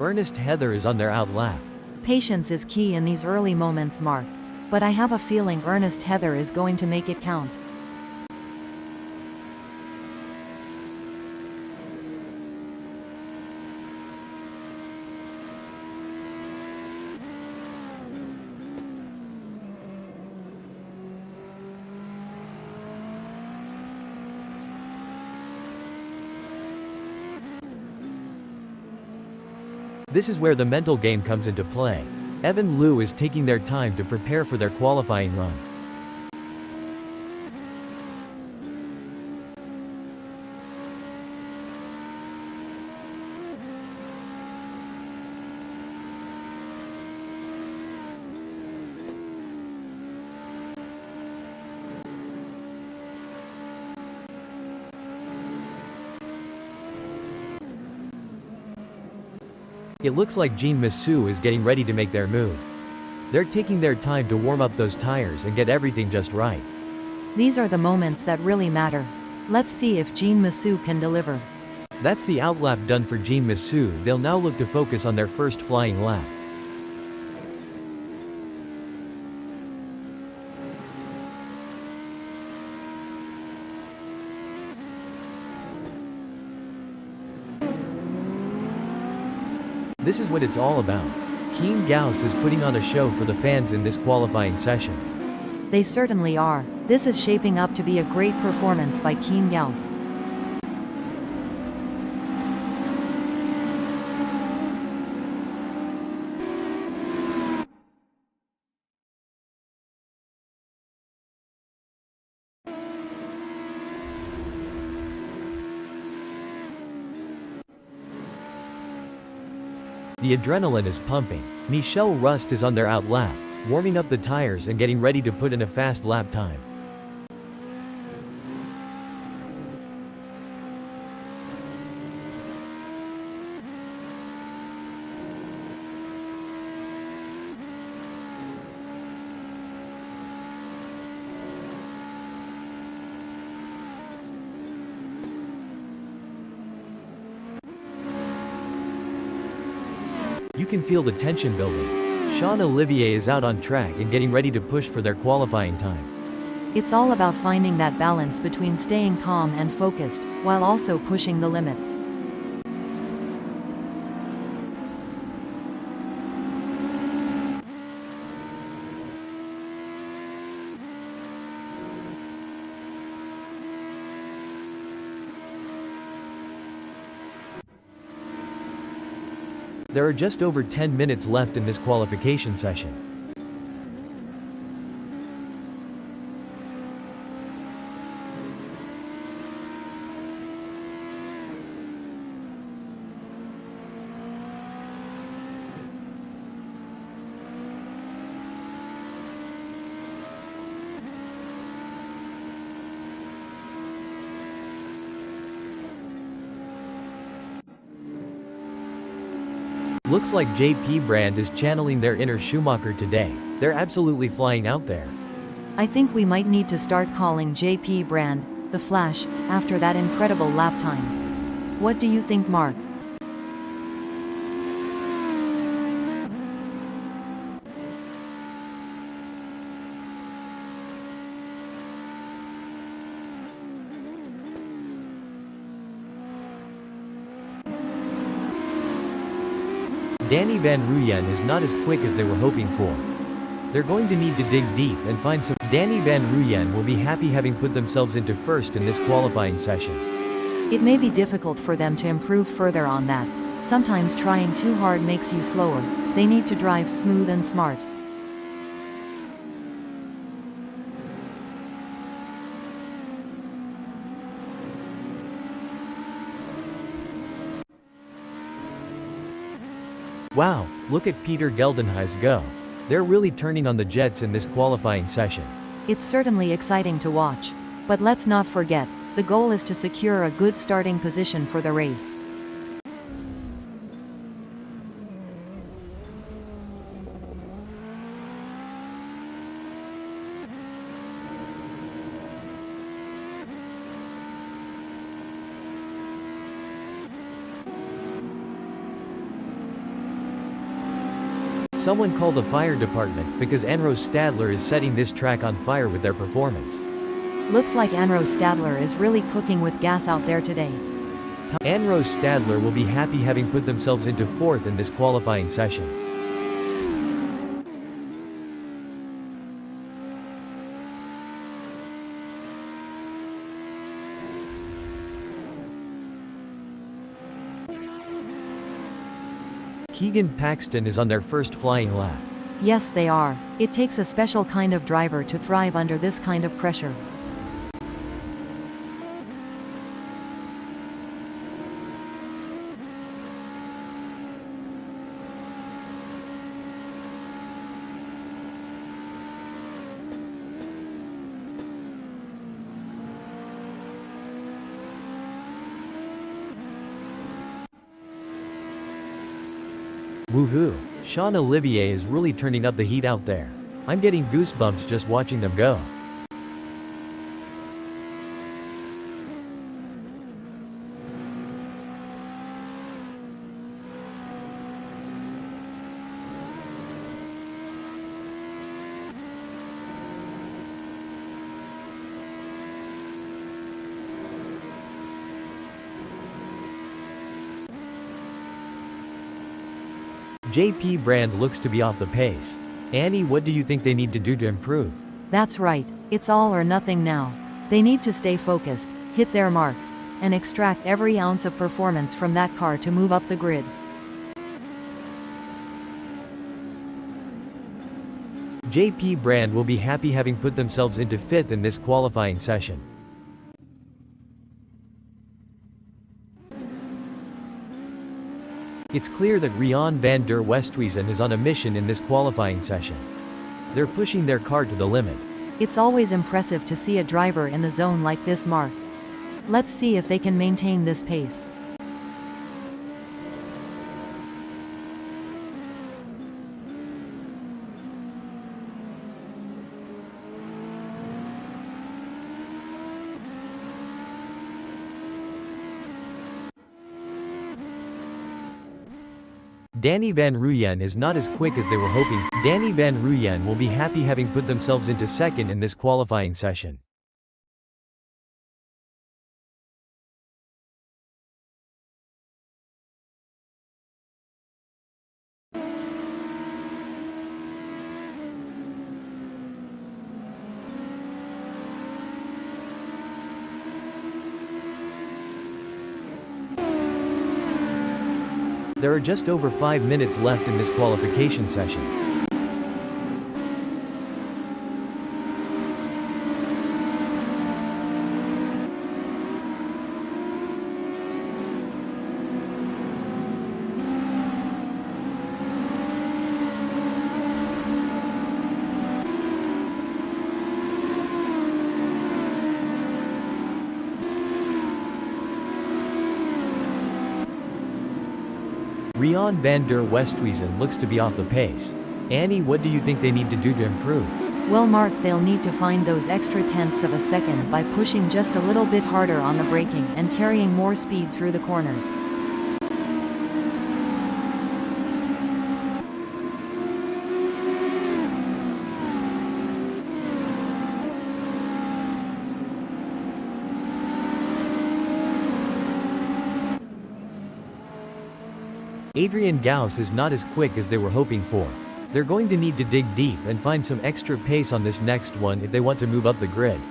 Ernest Heather is on their out lap. Patience is key in these early moments, Mark. But I have a feeling Ernest Heather is going to make it count. This is where the mental game comes into play. Evan Liu is taking their time to prepare for their qualifying run. It looks like Jean Massou is getting ready to make their move. They're taking their time to warm up those tires and get everything just right. These are the moments that really matter. Let's see if Jean Massou can deliver. That's the outlap done for Jean Massou. They'll now look to focus on their first flying lap. This is what it's all about. Keen Gauss is putting on a show for the fans in this qualifying session. They certainly are. This is shaping up to be a great performance by Keen Gauss. The adrenaline is pumping. Michelle Rust is on their out lap, warming up the tires and getting ready to put in a fast lap time. You can feel the tension building. Sean Olivier is out on track and getting ready to push for their qualifying time. It's all about finding that balance between staying calm and focused, while also pushing the limits. There are just over 10 minutes left in this qualification session. Looks like JP Brand is channeling their inner Schumacher today. They're absolutely flying out there. I think we might need to start calling JP Brand the Flash after that incredible lap time. What do you think, Mark? Danny Van Ruyen is not as quick as they were hoping for. They're going to need to dig deep and find some. Danny Van Ruyen will be happy having put themselves into first in this qualifying session. It may be difficult for them to improve further on that. Sometimes trying too hard makes you slower. They need to drive smooth and smart. Wow, look at Peter Geldenhuys go. They're really turning on the jets in this qualifying session. It's certainly exciting to watch. But let's not forget, the goal is to secure a good starting position for the race. Someone call the fire department, because Anro Stadler is setting this track on fire with their performance. Looks like Anro Stadler is really cooking with gas out there today. Anro Stadler will be happy having put themselves into 4th in this qualifying session. Keegan Paxton is on their first flying lap. Yes, they are. It takes a special kind of driver to thrive under this kind of pressure. Woohoo! Sean Olivier is really turning up the heat out there. I'm getting goosebumps just watching them go. JP Brand looks to be off the pace. Annie, what do you think they need to do to improve? That's right, it's all or nothing now. They need to stay focused, hit their marks, and extract every ounce of performance from that car to move up the grid. JP Brand will be happy having put themselves into 5th in this qualifying session. It's clear that Rian van der Westhuizen is on a mission in this qualifying session. They're pushing their car to the limit. It's always impressive to see a driver in the zone like this, Mark. Let's see if they can maintain this pace. Danny Van Ruyen is not as quick as they were hoping. Danny Van Ruyen will be happy having put themselves into 2nd in this qualifying session. There are just over 5 minutes left in this qualification session. Rian van der Westhuizen looks to be off the pace. Annie, what do you think they need to do to improve? Well, Mark, they'll need to find those extra tenths of a second by pushing just a little bit harder on the braking and carrying more speed through the corners. Adrian Gauss is not as quick as they were hoping for. They're going to need to dig deep and find some extra pace on this next one if they want to move up the grid.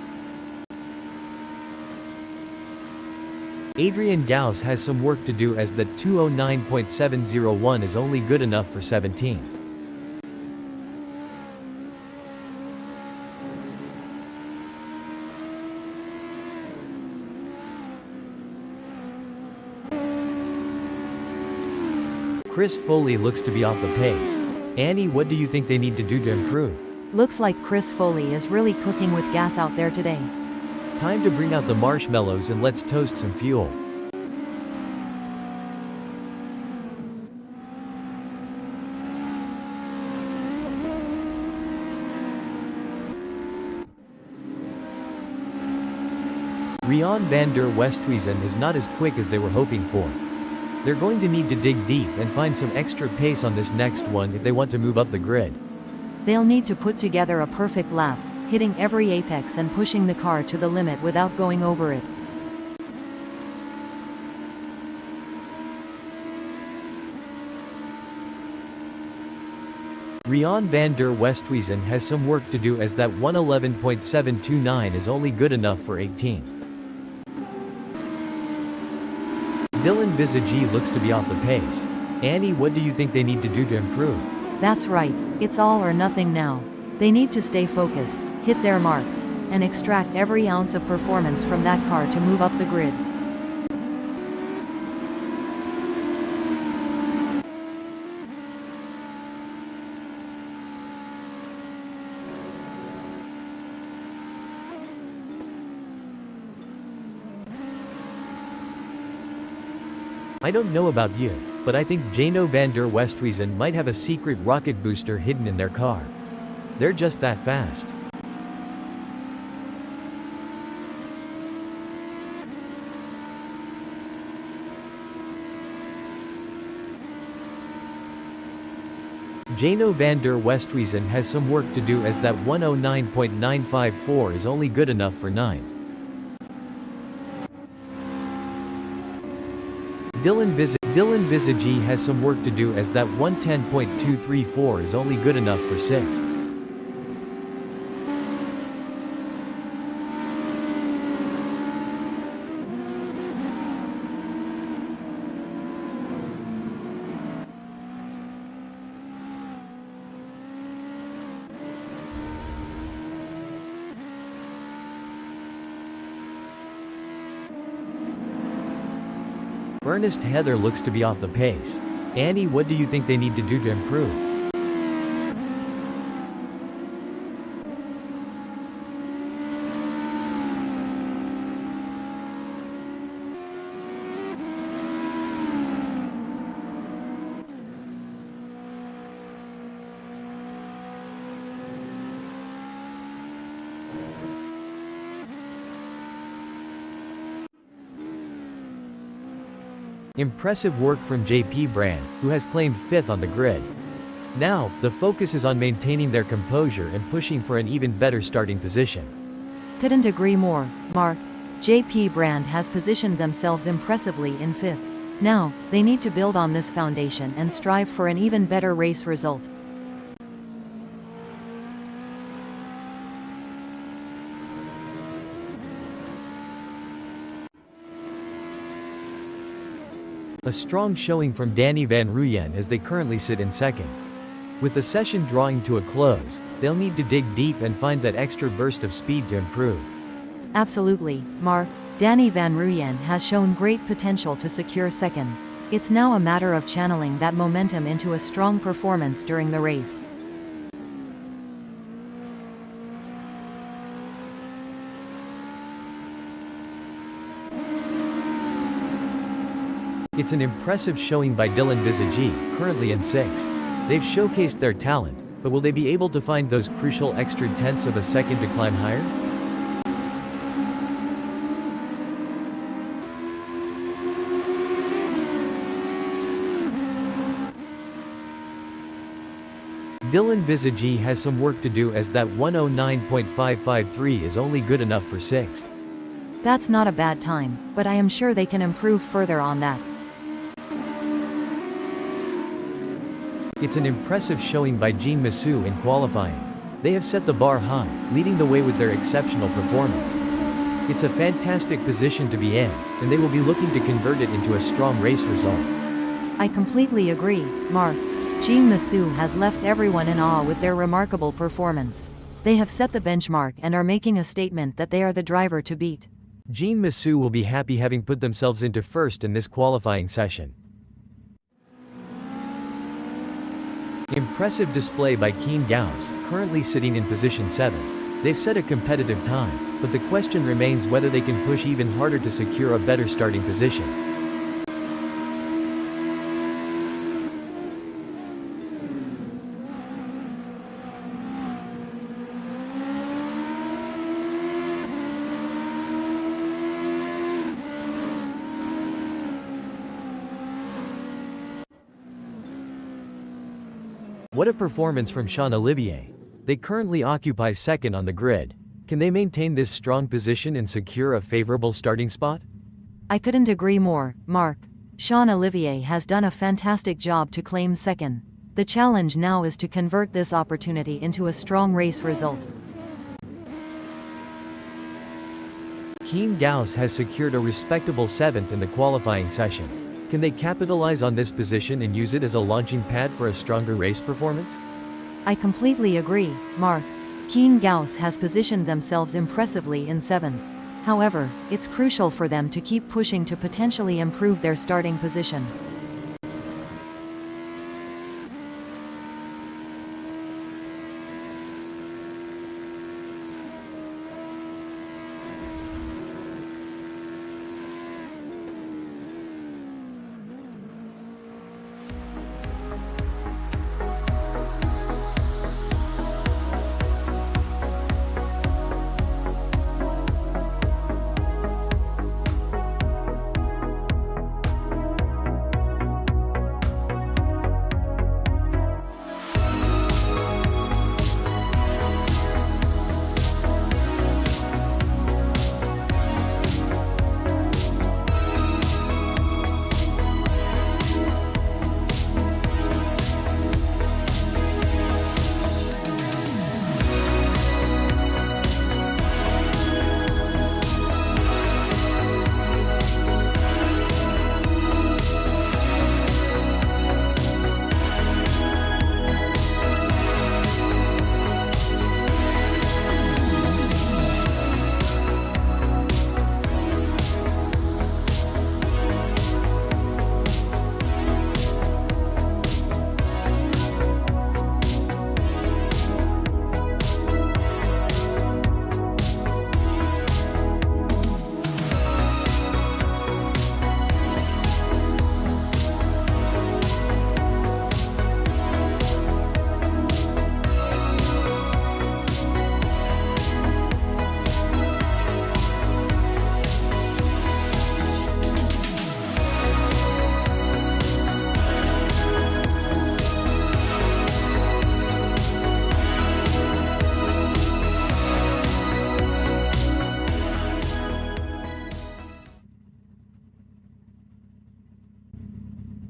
Adrian Gauss has some work to do as the 209.701 is only good enough for 17. Chris Foley looks to be off the pace. Annie, what do you think they need to do to improve? Looks like Chris Foley is really cooking with gas out there today. Time to bring out the marshmallows and let's toast some fuel. Rian van der Westhuizen is not as quick as they were hoping for. They're going to need to dig deep and find some extra pace on this next one if they want to move up the grid. They'll need to put together a perfect lap, hitting every apex and pushing the car to the limit without going over it. Rian van der Westhuizen has some work to do as that 111.729 is only good enough for 18. Dylan Visagi looks to be off the pace. Annie, what do you think they need to do to improve? That's right, it's all or nothing now. They need to stay focused, hit their marks, and extract every ounce of performance from that car to move up the grid. I don't know about you, but I think Jano van der Westhuizen might have a secret rocket booster hidden in their car. They're just that fast. Jano van der Westhuizen has some work to do as that 109.954 is only good enough for 9. Dylan Visagi has some work to do as that 110.234 is only good enough for 6th. Ernest Heather looks to be off the pace. Annie, what do you think they need to do to improve? Impressive work from JP Brand, who has claimed 5th on the grid. Now, the focus is on maintaining their composure and pushing for an even better starting position. Couldn't agree more, Mark. JP Brand has positioned themselves impressively in 5th. Now, they need to build on this foundation and strive for an even better race result. A strong showing from Danny Van Ruyen as they currently sit in 2nd. With the session drawing to a close, they'll need to dig deep and find that extra burst of speed to improve. Absolutely, Mark. Danny Van Ruyen has shown great potential to secure 2nd. It's now a matter of channeling that momentum into a strong performance during the race. It's an impressive showing by Dylan Visagi, currently in 6th. They've showcased their talent, but will they be able to find those crucial extra tenths of a second to climb higher? Dylan Visagi has some work to do as that 109.553 is only good enough for 6th. That's not a bad time, but I am sure they can improve further on that. It's an impressive showing by Jean Massou in qualifying. They have set the bar high, leading the way with their exceptional performance. It's a fantastic position to be in, and they will be looking to convert it into a strong race result. I completely agree, Mark. Jean Massou has left everyone in awe with their remarkable performance. They have set the benchmark and are making a statement that they are the driver to beat. Jean Massou will be happy having put themselves into 1st in this qualifying session. Impressive display by Keen Gauss, currently sitting in position 7. They've set a competitive time, but the question remains whether they can push even harder to secure a better starting position. What a performance from Sean Olivier. They currently occupy second on the grid. Can they maintain this strong position and secure a favorable starting spot? I couldn't agree more, Mark. Sean Olivier has done a fantastic job to claim second. The challenge now is to convert this opportunity into a strong race result. Keen Gauss has secured a respectable 7th in the qualifying session. Can they capitalize on this position and use it as a launching pad for a stronger race performance? I completely agree, Mark. Keen Gauss has positioned themselves impressively in 7th. However, it's crucial for them to keep pushing to potentially improve their starting position.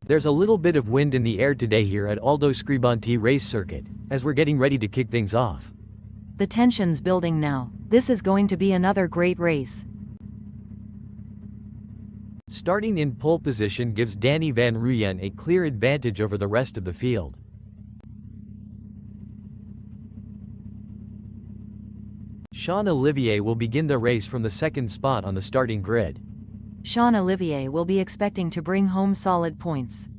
There's a little bit of wind in the air today here at Aldo Scribonti race circuit, as we're getting ready to kick things off. The tension's building now. This is going to be another great race. Starting in pole position gives Danny Van Ruyen a clear advantage over the rest of the field. Sean Olivier will begin the race from the second spot on the starting grid. Sean Olivier will be expecting to bring home solid points.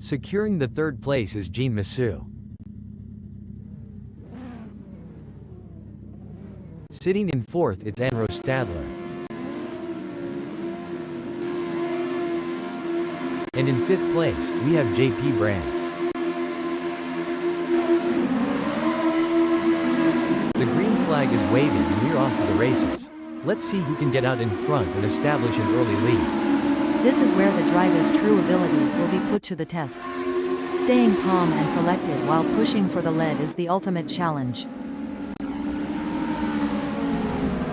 Securing the third place is Jean Massou. Sitting in fourth it's Anro Stadler. And in fifth place, we have JP Brand. The green flag is waving and we're off to the races. Let's see who can get out in front and establish an early lead. This is where the driver's true abilities will be put to the test. Staying calm and collected while pushing for the lead is the ultimate challenge.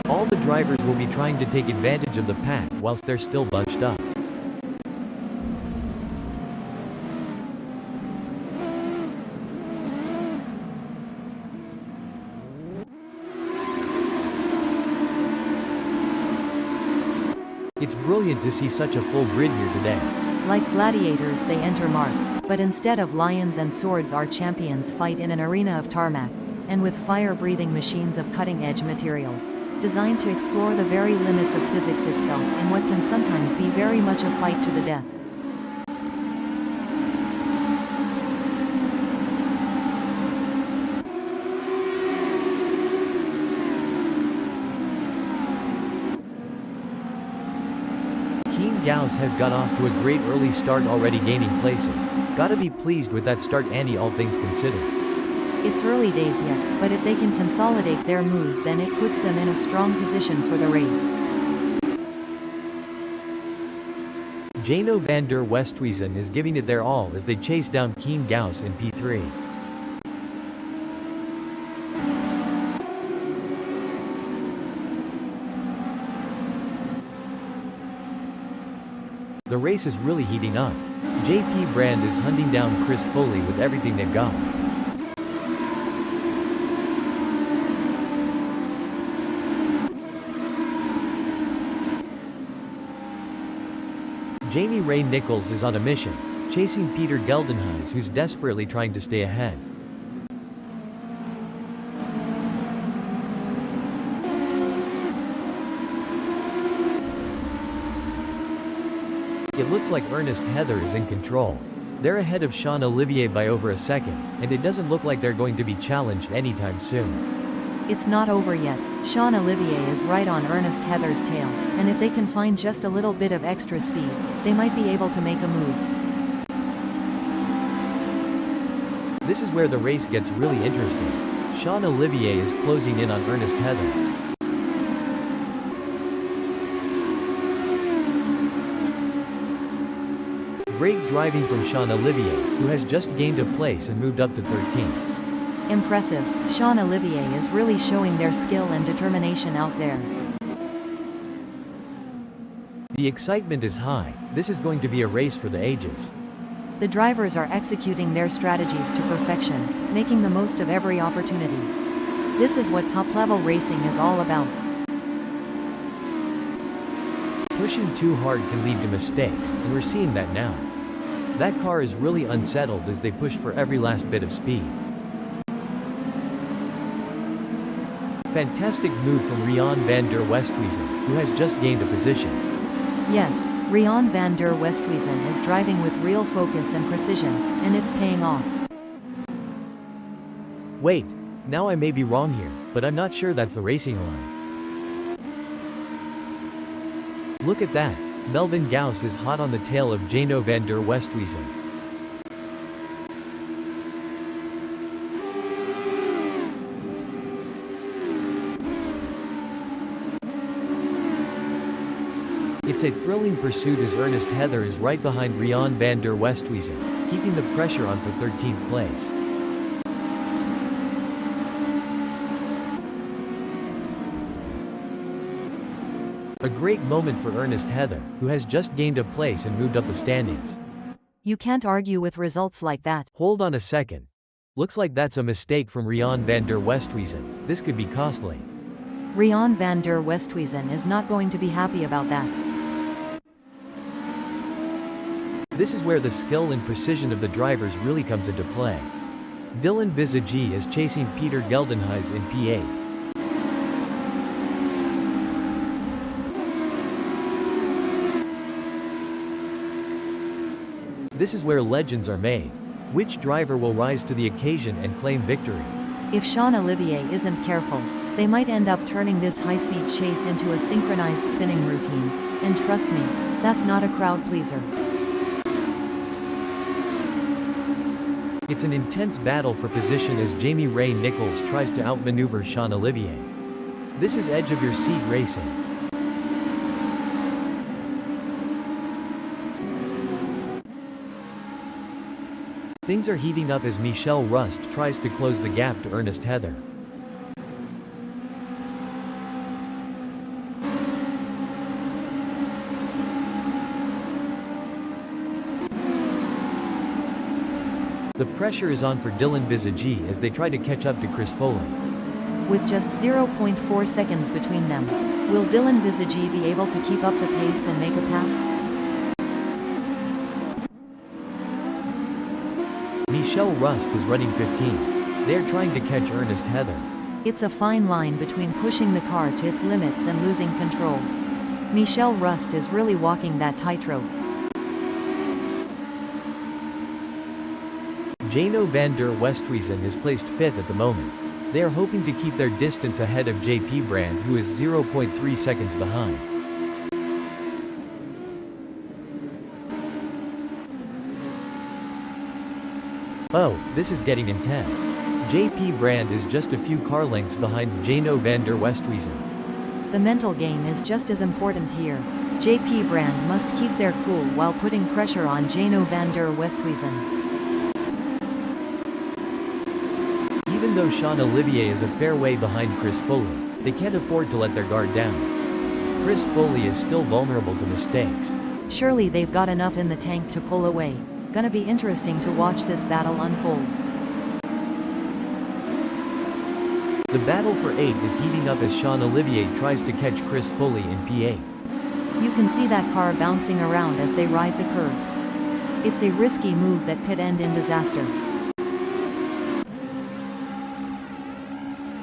All the drivers will be trying to take advantage of the pack whilst they're still bunched up. It's brilliant to see such a full grid here today. Like gladiators they enter Mark, but instead of lions and swords our champions fight in an arena of tarmac, and with fire-breathing machines of cutting-edge materials, designed to explore the very limits of physics itself in what can sometimes be very much a fight to the death. Keen Gauss has got off to a great early start, already gaining places. Gotta be pleased with that start, Annie, all things considered. It's early days yet, but if they can consolidate their move then it puts them in a strong position for the race. Jano van der Westhuizen is giving it their all as they chase down Keen Gauss in P3. The race is really heating up. JP Brand is hunting down Chris Foley with everything they've got. Jamie Ray Nichols is on a mission, chasing Peter Geldenhuys, who's desperately trying to stay ahead. It looks like Ernest Heather is in control. They're ahead of Sean Olivier by over a second, and it doesn't look like they're going to be challenged anytime soon. It's not over yet. Sean Olivier is right on Ernest Heather's tail, and if they can find just a little bit of extra speed, they might be able to make a move. This is where the race gets really interesting. Sean Olivier is closing in on Ernest Heather. Great driving from Sean Olivier, who has just gained a place and moved up to 13th. Impressive. Sean Olivier is really showing their skill and determination out there. The excitement is high. This is going to be a race for the ages. The drivers are executing their strategies to perfection, making the most of every opportunity. This is what top-level racing is all about. Pushing too hard can lead to mistakes, and we're seeing that now. That car is really unsettled as they push for every last bit of speed. Fantastic move from Rian van der Westhuizen, who has just gained a position. Yes, Rian van der Westhuizen is driving with real focus and precision, and it's paying off. Wait, now I may be wrong here, but I'm not sure that's the racing line. Look at that, Melvin Gauss is hot on the tail of Jano van der Westhuizen. It's a thrilling pursuit as Ernest Heather is right behind Rian van der Westhuizen, keeping the pressure on for 13th place. A great moment for Ernest Heather, who has just gained a place and moved up the standings. You can't argue with results like that. Hold on a second. Looks like that's a mistake from Rian van der Westhuizen. This could be costly. Rian van der Westhuizen is not going to be happy about that. This is where the skill and precision of the drivers really comes into play. Dylan Visagie is chasing Peter Geldenhuys in P8. This is where legends are made. Which driver will rise to the occasion and claim victory? If Sean Olivier isn't careful, they might end up turning this high-speed chase into a synchronized spinning routine, and trust me, that's not a crowd pleaser. It's an intense battle for position as Jamie Ray Nichols tries to outmaneuver Sean Olivier. This is edge-of-your-seat racing. Things are heating up as Michel Rust tries to close the gap to Ernest Heather. The pressure is on for Dylan Visagie as they try to catch up to Chris Foley. With just 0.4 seconds between them, will Dylan Visagie be able to keep up the pace and make a pass? Michel Rust is running 15th. They are trying to catch Ernest Heather. It's a fine line between pushing the car to its limits and losing control. Michel Rust is really walking that tightrope. Jano van der Westhuizen is placed 5th at the moment. They are hoping to keep their distance ahead of JP Brand, who is 0.3 seconds behind. Oh, this is getting intense. JP Brand is just a few car lengths behind Jano van der Westhuizen. The mental game is just as important here. JP Brand must keep their cool while putting pressure on Jano van der Westhuizen. Even though Sean Olivier is a fair way behind Chris Foley, they can't afford to let their guard down. Chris Foley is still vulnerable to mistakes. Surely they've got enough in the tank to pull away. Gonna be interesting to watch this battle unfold. The battle for 8 is heating up as Sean Olivier tries to catch Chris Foley in P8. You can see that car bouncing around as they ride the curves. It's a risky move that could end in disaster.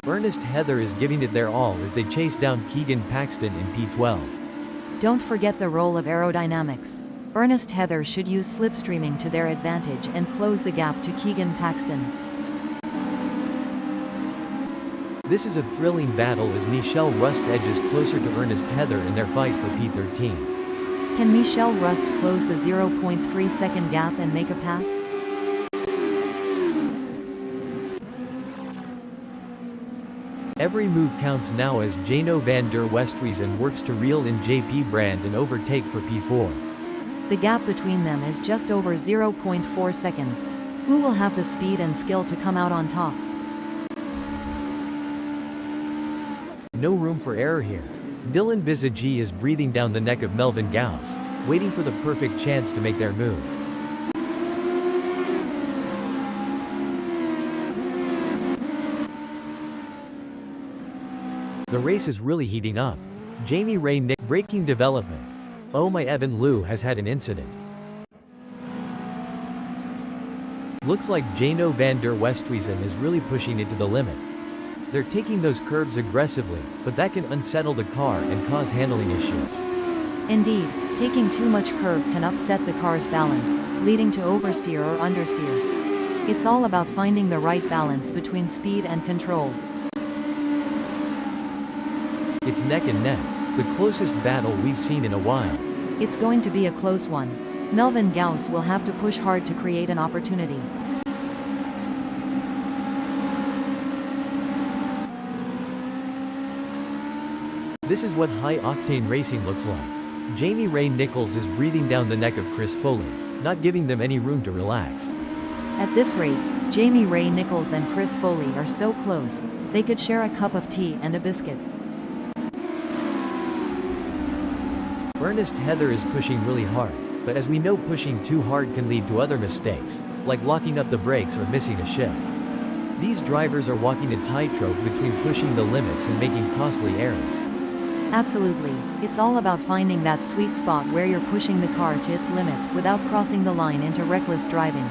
Ernest Heather is giving it their all as they chase down Keegan Paxton in P12. Don't forget the role of aerodynamics. Ernest Heather should use slipstreaming to their advantage and close the gap to Keegan Paxton. This is a thrilling battle as Michelle Rust edges closer to Ernest Heather in their fight for P13. Can Michelle Rust close the 0.3 second gap and make a pass? Every move counts now as Jano van der Westhuizen works to reel in JP Brand and overtake for P4. The gap between them is just over 0.4 seconds. Who will have the speed and skill to come out on top? No room for error here. Dylan Visagi is breathing down the neck of Melvin Gauss, waiting for the perfect chance to make their move. The race is really heating up. Jamie Ray Nick breaking development. Oh my, Evan Liu has had an incident. Looks like Jano van der Westhuizen is really pushing it to the limit. They're taking those curves aggressively, but that can unsettle the car and cause handling issues. Indeed, taking too much curb can upset the car's balance, leading to oversteer or understeer. It's all about finding the right balance between speed and control. It's neck and neck, the closest battle we've seen in a while. It's going to be a close one. Melvin Gauss will have to push hard to create an opportunity. This is what high-octane racing looks like. Jamie Ray Nichols is breathing down the neck of Chris Foley, not giving them any room to relax. At this rate, Jamie Ray Nichols and Chris Foley are so close, they could share a cup of tea and a biscuit. Ernest Heather is pushing really hard, but as we know, pushing too hard can lead to other mistakes, like locking up the brakes or missing a shift. These drivers are walking a tightrope between pushing the limits and making costly errors. Absolutely, it's all about finding that sweet spot where you're pushing the car to its limits without crossing the line into reckless driving.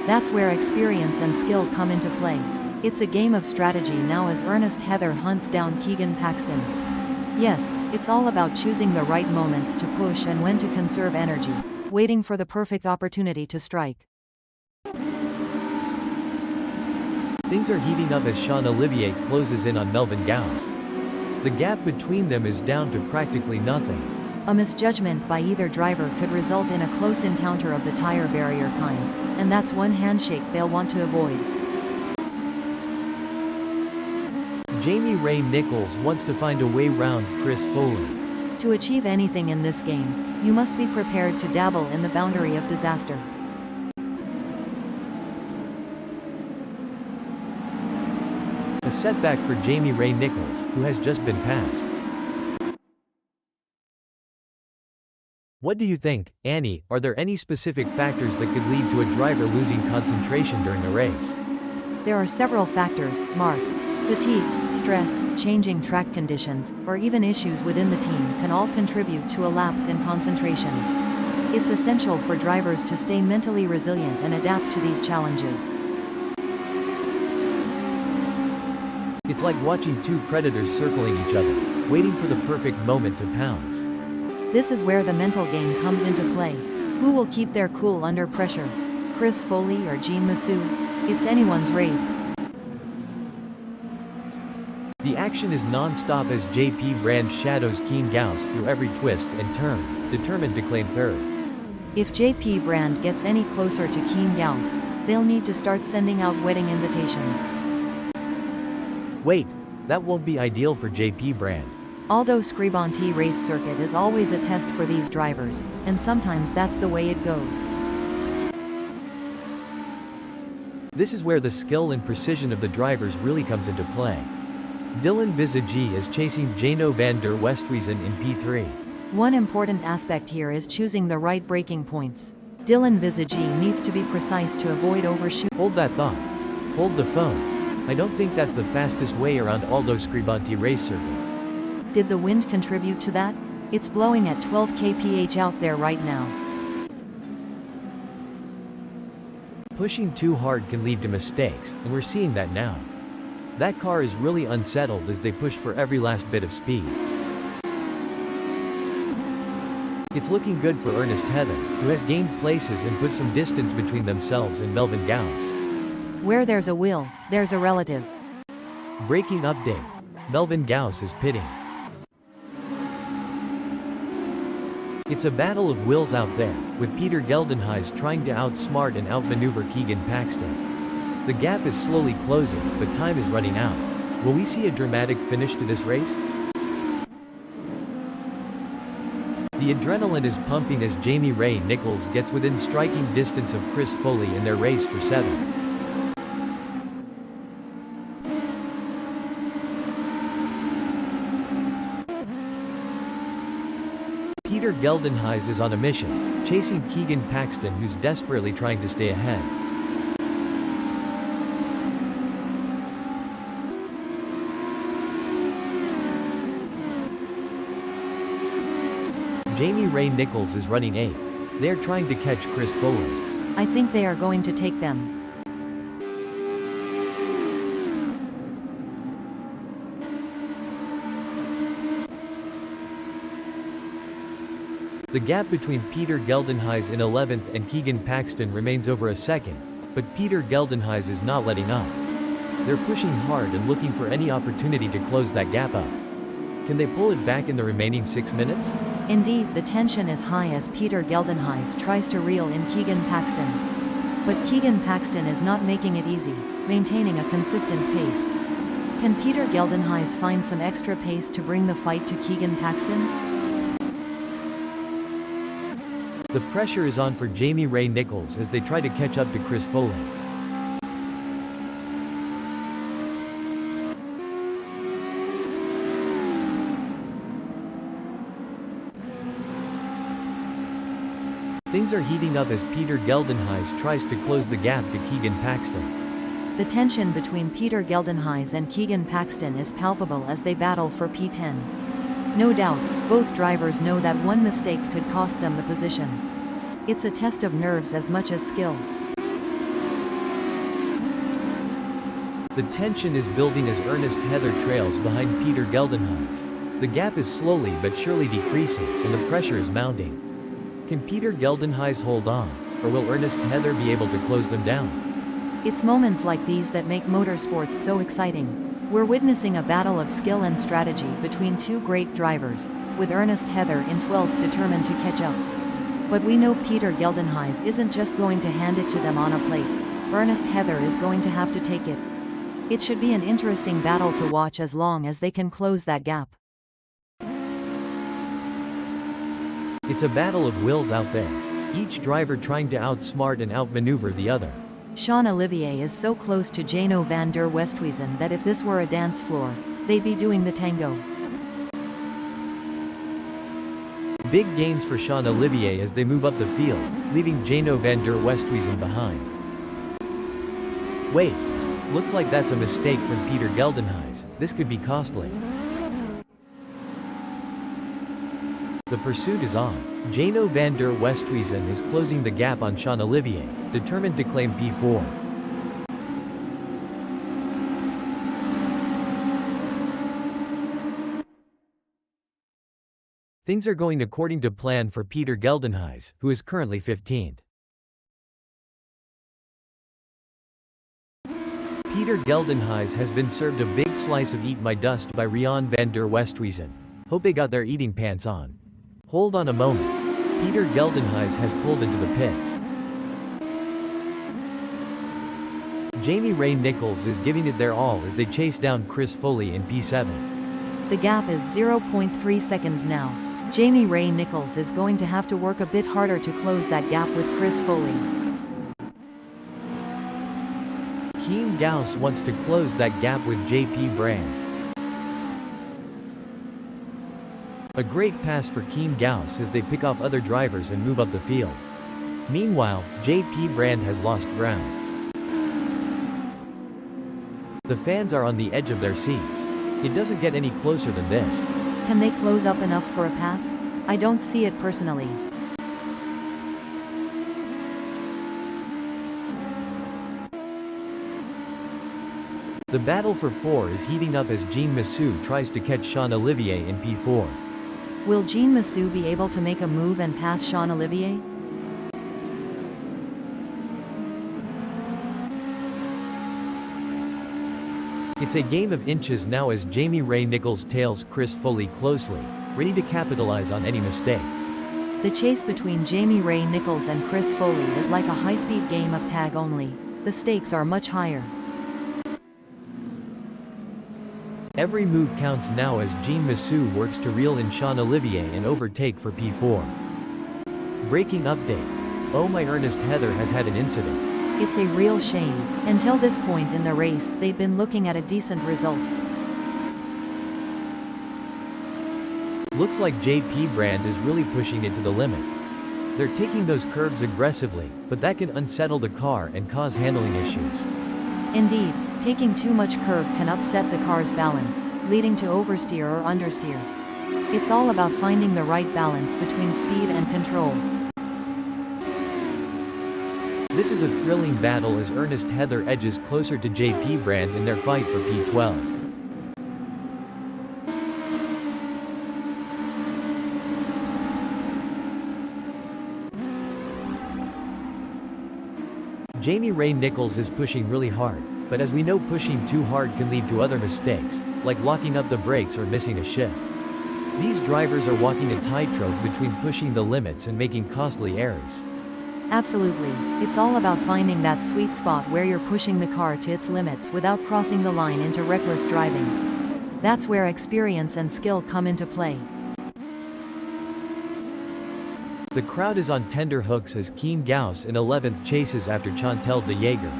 That's where experience and skill come into play. It's a game of strategy now as Ernest Heather hunts down Keegan Paxton. Yes, it's all about choosing the right moments to push and when to conserve energy, waiting for the perfect opportunity to strike. Things are heating up as Sean Olivier closes in on Melvin Gauss. The gap between them is down to practically nothing. A misjudgment by either driver could result in a close encounter of the tire barrier kind, and that's one handshake they'll want to avoid. Jamie Ray Nichols wants to find a way round Chris Foley. To achieve anything in this game, you must be prepared to dabble in the boundary of disaster. A setback for Jamie Ray Nichols, who has just been passed. What do you think, Annie? Are there any specific factors that could lead to a driver losing concentration during a race? There are several factors, Mark. Fatigue, stress, changing track conditions, or even issues within the team can all contribute to a lapse in concentration. It's essential for drivers to stay mentally resilient and adapt to these challenges. It's like watching two predators circling each other, waiting for the perfect moment to pounce. This is where the mental game comes into play. Who will keep their cool under pressure? Chris Foley or Jean Massou? It's anyone's race. The action is non-stop as JP Brand shadows Keegan Gauss through every twist and turn, determined to claim third. If JP Brand gets any closer to Keegan Gauss, they'll need to start sending out wedding invitations. Wait, that won't be ideal for JP Brand. Although Scribonti race circuit is always a test for these drivers, and sometimes that's the way it goes. This is where the skill and precision of the drivers really comes into play. Dylan Visagi is chasing Jano van der Westhuizen in P3. One important aspect here is choosing the right braking points. Dylan Visagi needs to be precise to avoid overshooting. Hold that thought. Hold the phone. I don't think that's the fastest way around Aldo Scribonti race circuit. Did the wind contribute to that? It's blowing at 12 kph out there right now. Pushing too hard can lead to mistakes, and we're seeing that now. That car is really unsettled as they push for every last bit of speed. It's looking good for Ernest Heather, who has gained places and put some distance between themselves and Melvin Gauss. Where there's a will, there's a relative. Breaking update. Melvin Gauss is pitting. It's a battle of wills out there, with Peter Geldenhuys trying to outsmart and outmaneuver Keegan Paxton. The gap is slowly closing, but time is running out. Will we see a dramatic finish to this race? The adrenaline is pumping as Jamie Ray Nichols gets within striking distance of Chris Foley in their race for 7th. Peter Geldenhuys is on a mission, chasing Keegan Paxton, who's desperately trying to stay ahead. Jamie Ray Nichols is running 8th. They're trying to catch Chris Foley. I think they are going to take them. The gap between Peter Geldenhuys in 11th and Keegan Paxton remains over a second, but Peter Geldenhuys is not letting up. They're pushing hard and looking for any opportunity to close that gap up. Can they pull it back in the remaining 6 minutes? Indeed, the tension is high as Peter Geldenhuys tries to reel in Keegan Paxton. But Keegan Paxton is not making it easy, maintaining a consistent pace. Can Peter Geldenhuys find some extra pace to bring the fight to Keegan Paxton? The pressure is on for Jamie Ray Nichols as they try to catch up to Chris Foley. Things are heating up as Peter Geldenhuys tries to close the gap to Keegan Paxton. The tension between Peter Geldenhuys and Keegan Paxton is palpable as they battle for P10. No doubt, both drivers know that one mistake could cost them the position. It's a test of nerves as much as skill. The tension is building as Ernest Heather trails behind Peter Geldenhuys. The gap is slowly but surely decreasing, and the pressure is mounting. Can Peter Geldenhuys hold on, or will Ernest Heather be able to close them down? It's moments like these that make motorsports so exciting. We're witnessing a battle of skill and strategy between two great drivers, with Ernest Heather in 12th determined to catch up. But we know Peter Geldenhuys isn't just going to hand it to them on a plate. Ernest Heather is going to have to take it. It should be an interesting battle to watch as long as they can close that gap. It's a battle of wills out there, each driver trying to outsmart and outmaneuver the other. Sean Olivier is so close to Jano van der Westhuizen that if this were a dance floor, they'd be doing the tango. Big gains for Sean Olivier as they move up the field, leaving Jano van der Westhuizen behind. Wait, looks like that's a mistake from Peter Geldenhuys. This could be costly. The pursuit is on. Jano van der Westhuizen is closing the gap on Sean Olivier, determined to claim P4. Things are going according to plan for Peter Geldenhuys, who is currently 15th. Peter Geldenhuys has been served a big slice of Eat My Dust by Rian van der Westhuizen. Hope they got their eating pants on. Hold on a moment. Peter Geldenhuys has pulled into the pits. Jamie Ray Nichols is giving it their all as they chase down Chris Foley in P7. The gap is 0.3 seconds now. Jamie Ray Nichols is going to have to work a bit harder to close that gap with Chris Foley. Keane Gauss wants to close that gap with JP Brand. A great pass for Keane Gauss as they pick off other drivers and move up the field. Meanwhile, JP Brand has lost ground. The fans are on the edge of their seats. It doesn't get any closer than this. Can they close up enough for a pass? I don't see it personally. The battle for 4 is heating up as Jean Massou tries to catch Sean Olivier in P4. Will Jean Massou be able to make a move and pass Sean Olivier? It's a game of inches now as Jamie Ray Nichols tails Chris Foley closely, ready to capitalize on any mistake. The chase between Jamie Ray Nichols and Chris Foley is like a high-speed game of tag only. The stakes are much higher. Every move counts now as Jean Massou works to reel in Sean Olivier and overtake for P4. Breaking update. Oh my Ernest Heather has had an incident. It's a real shame. Until this point in the race they've been looking at a decent result. Looks like JP Brand is really pushing it to the limit. They're taking those curves aggressively, but that can unsettle the car and cause handling issues. Indeed, taking too much curve can upset the car's balance, leading to oversteer or understeer. It's all about finding the right balance between speed and control. This is a thrilling battle as Ernest Heather edges closer to JP Brand in their fight for P12. Jamie Ray Nichols is pushing really hard, but as we know, pushing too hard can lead to other mistakes, like locking up the brakes or missing a shift. These drivers are walking a tightrope between pushing the limits and making costly errors. Absolutely, it's all about finding that sweet spot where you're pushing the car to its limits without crossing the line into reckless driving. That's where experience and skill come into play. The crowd is on tender hooks as Keane Gauss in 11th chases after Chantal de Jager.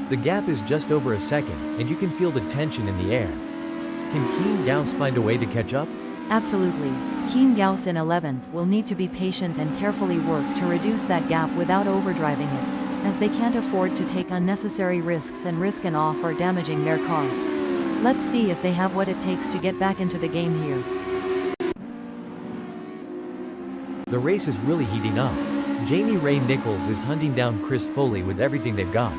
The gap is just over a second, and you can feel the tension in the air. Can Keane Gauss find a way to catch up? Absolutely. Keane Gauss in 11th will need to be patient and carefully work to reduce that gap without overdriving it, as they can't afford to take unnecessary risks and risk an off or damaging their car. Let's see if they have what it takes to get back into the game here. The race is really heating up. Jamie Ray Nichols is hunting down Chris Foley with everything they've got.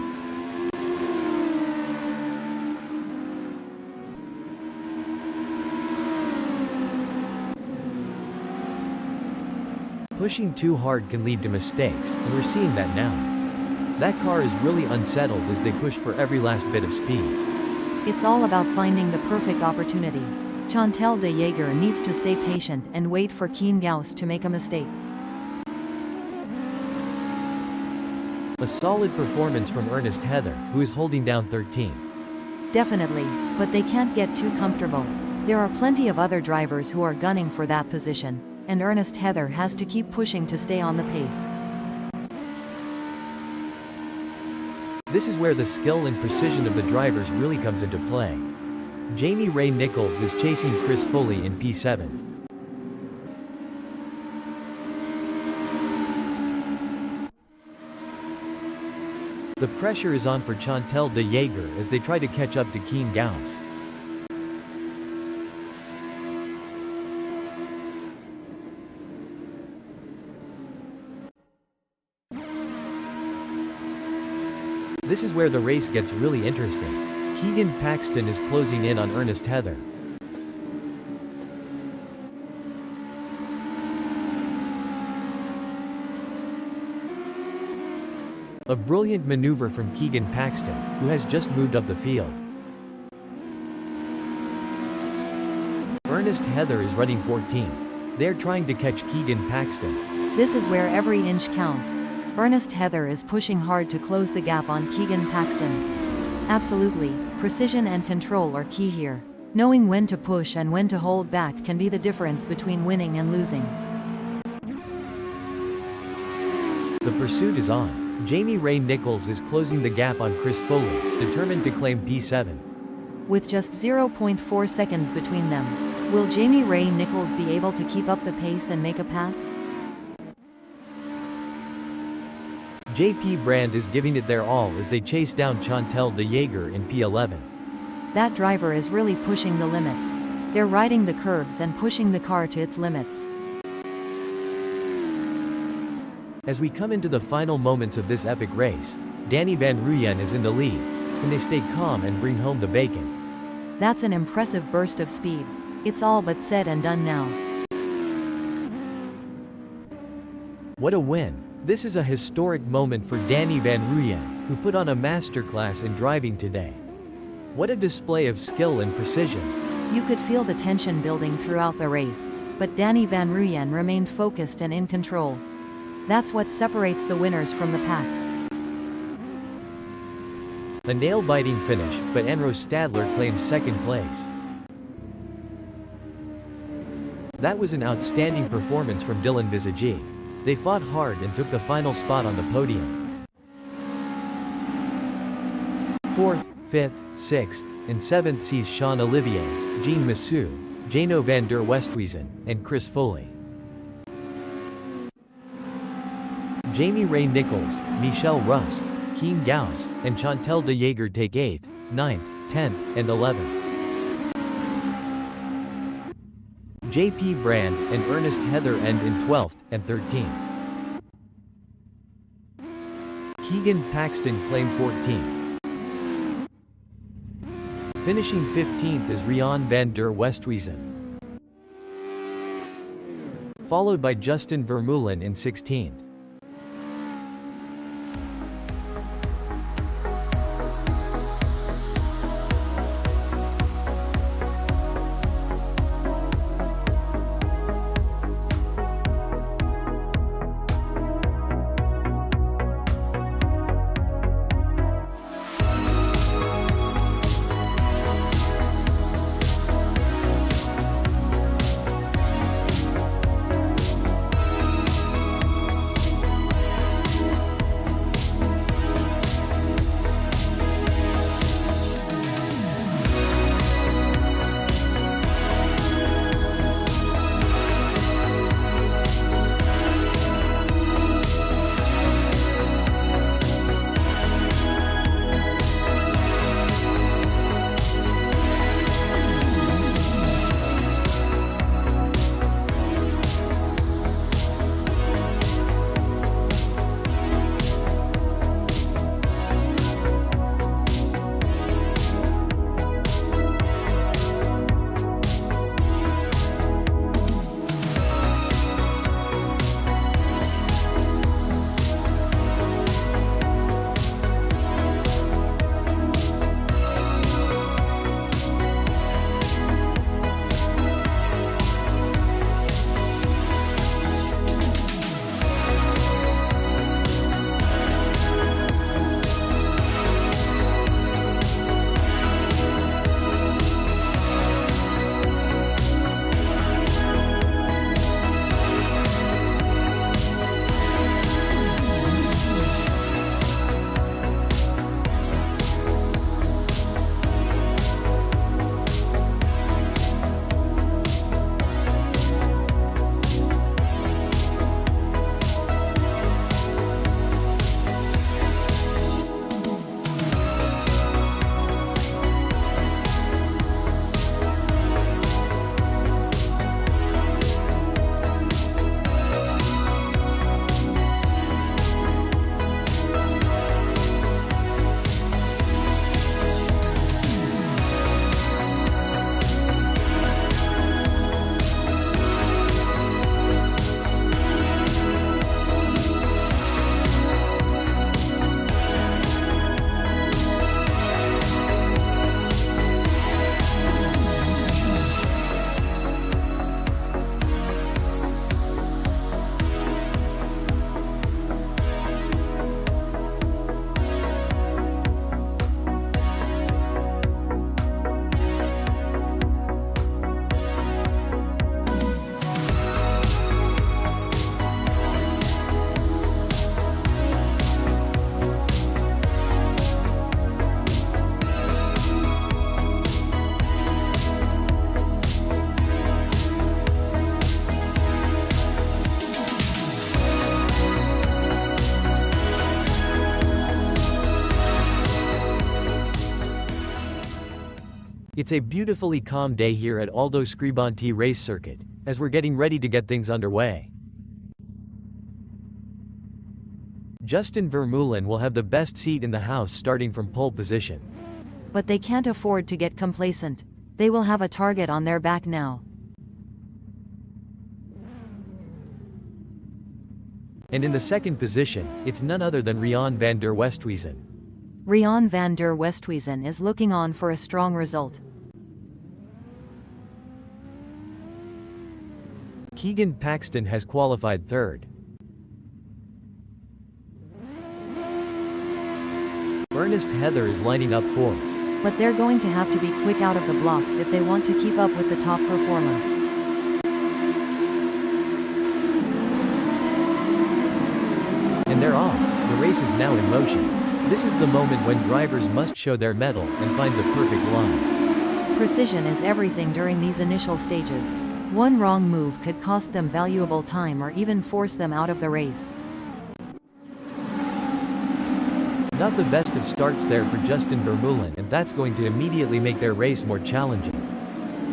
Pushing too hard can lead to mistakes, and we're seeing that now. That car is really unsettled as they push for every last bit of speed. It's all about finding the perfect opportunity. Chantal de Jager needs to stay patient and wait for Keane Gauss to make a mistake. A solid performance from Ernest Heather, who is holding down 13. Definitely, but they can't get too comfortable. There are plenty of other drivers who are gunning for that position, and Ernest Heather has to keep pushing to stay on the pace. This is where the skill and precision of the drivers really comes into play. Jamie Ray Nichols is chasing Chris Foley in P7. The pressure is on for Chantal de Jager as they try to catch up to Keane Gauss. This is where the race gets really interesting. Keegan Paxton is closing in on Ernest Heather. A brilliant maneuver from Keegan Paxton, who has just moved up the field. Ernest Heather is running 14. They're trying to catch Keegan Paxton. This is where every inch counts. Ernest Heather is pushing hard to close the gap on Keegan Paxton. Absolutely, precision and control are key here. Knowing when to push and when to hold back can be the difference between winning and losing. The pursuit is on. Jamie Ray Nichols is closing the gap on Chris Foley, determined to claim P7. With just 0.4 seconds between them, will Jamie Ray Nichols be able to keep up the pace and make a pass? JP Brand is giving it their all as they chase down Chantal de Jager in P11. That driver is really pushing the limits. They're riding the curbs and pushing the car to its limits. As we come into the final moments of this epic race, Danny Van Ruyen is in the lead. Can they stay calm and bring home the bacon? That's an impressive burst of speed. It's all but said and done now. What a win! This is a historic moment for Danny Van Ruyen, who put on a masterclass in driving today. What a display of skill and precision. You could feel the tension building throughout the race, but Danny Van Ruyen remained focused and in control. That's what separates the winners from the pack. A nail-biting finish, but Enro Stadler claims second place. That was an outstanding performance from Dylan Visagi. They fought hard and took the final spot on the podium. 4th, 5th, 6th, and 7th sees Sean Olivier, Jean Massou, Jano van der Westhuizen, and Chris Foley. Jamie Ray Nichols, Michelle Rust, Keen Gauss, and Chantal de Jager take 8th, 9th, 10th, and 11th. JP Brand and Ernest Heather end in 12th and 13th. Keegan Paxton claimed 14th. Finishing 15th is Rian van der Westhuizen, followed by Justin Vermeulen in 16th. It's a beautifully calm day here at Aldo Scribonti race circuit, as we're getting ready to get things underway. Justin Vermeulen will have the best seat in the house starting from pole position. But they can't afford to get complacent. They will have a target on their back now. And in the second position, it's none other than Rian van der Westhuizen. Rian van der Westhuizen is looking on for a strong result. Keegan Paxton has qualified third. Ernest Heather is lining up fourth. But they're going to have to be quick out of the blocks if they want to keep up with the top performers. And they're off. The race is now in motion. This is the moment when drivers must show their mettle and find the perfect line. Precision is everything during these initial stages. One wrong move could cost them valuable time or even force them out of the race. Not the best of starts there for Justin Vermeulen, and that's going to immediately make their race more challenging.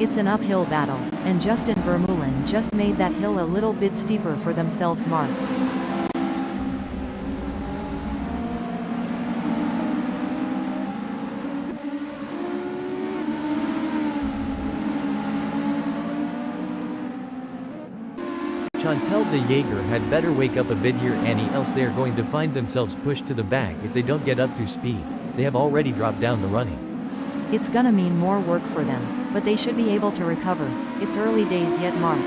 It's an uphill battle, and Justin Vermeulen just made that hill a little bit steeper for themselves. Mark. Chantal de Jager had better wake up a bit here, Annie, else they are going to find themselves pushed to the back if they don't get up to speed. They have already dropped down the running. It's gonna mean more work for them, but they should be able to recover. It's early days yet, Mark.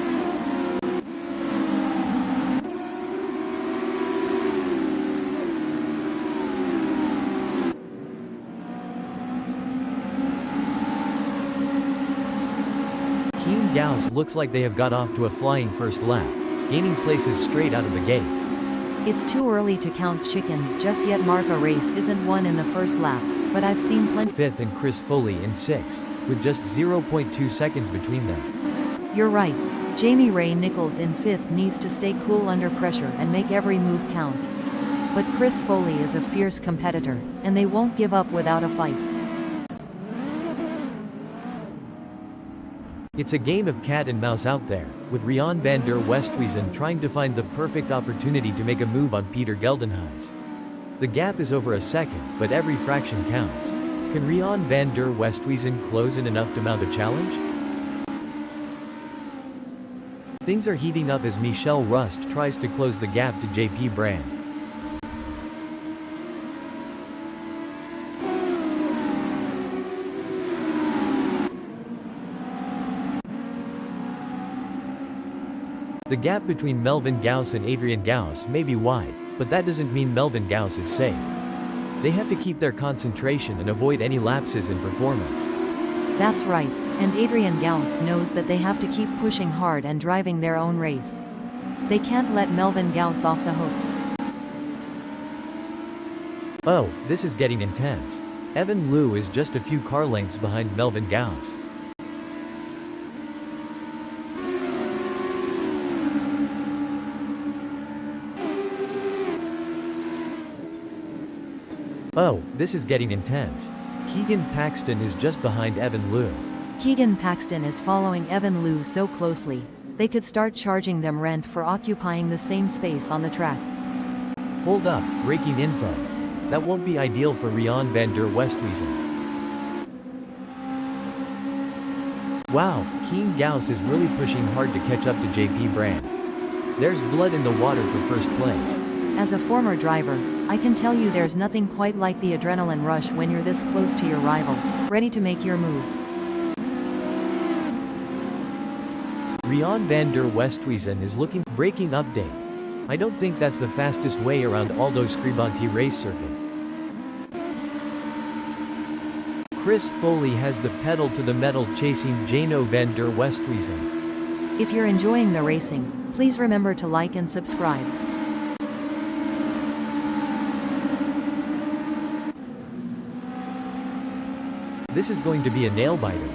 Keane Gauss looks like they have got off to a flying first lap, gaining places straight out of the gate. It's too early to count chickens just yet, Mark. A race isn't won in the first lap, but I've seen plenty. Fifth and Chris Foley in sixth, with just 0.2 seconds between them. You're right. Jamie Ray Nichols in fifth needs to stay cool under pressure and make every move count. But Chris Foley is a fierce competitor, and they won't give up without a fight. It's a game of cat and mouse out there, with Rian van der Westhuizen trying to find the perfect opportunity to make a move on Peter Geldenhuys. The gap is over a second, but every fraction counts. Can Rian van der Westhuizen close in enough to mount a challenge? Things are heating up as Michel Rust tries to close the gap to JP Brand. The gap between Melvin Gauss and Adrian Gauss may be wide, but that doesn't mean Melvin Gauss is safe. They have to keep their concentration and avoid any lapses in performance. That's right, and Adrian Gauss knows that they have to keep pushing hard and driving their own race. They can't let Melvin Gauss off the hook. Oh, this is getting intense. Evan Liu is just a few car lengths behind Melvin Gauss. Oh, this is getting intense. Keegan Paxton is just behind Evan Liu. Keegan Paxton is following Evan Liu so closely, they could start charging them rent for occupying the same space on the track. Hold up, breaking info. That won't be ideal for Rian van der Westhuizen. Wow, Keane Gauss is really pushing hard to catch up to JP Brand. There's blood in the water for first place. As a former driver, I can tell you there's nothing quite like the adrenaline rush when you're this close to your rival, ready to make your move. Rian van der Westhuizen is looking. Breaking update. I don't think that's the fastest way around Aldo Scribonti race circuit. Chris Foley has the pedal to the metal chasing Jano van der Westhuizen. If you're enjoying the racing, please remember to like and subscribe. This is going to be a nail-biter.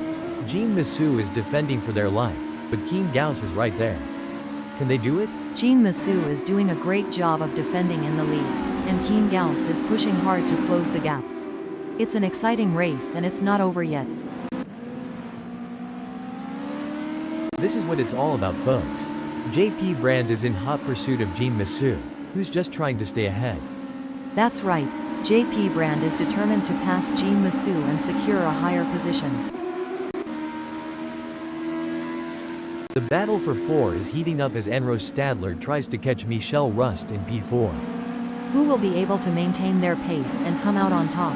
Jean Massou is defending for their life, but Keane Gauss is right there. Can they do it? Jean Massou is doing a great job of defending in the lead, and Keane Gauss is pushing hard to close the gap. It's an exciting race and it's not over yet. This is what it's all about, folks. JP Brand is in hot pursuit of Jean Massue, who's just trying to stay ahead. That's right, JP Brand is determined to pass Jean Massue and secure a higher position. The battle for 4 is heating up as Anrose Stadler tries to catch Michel Rust in P4. Who will be able to maintain their pace and come out on top?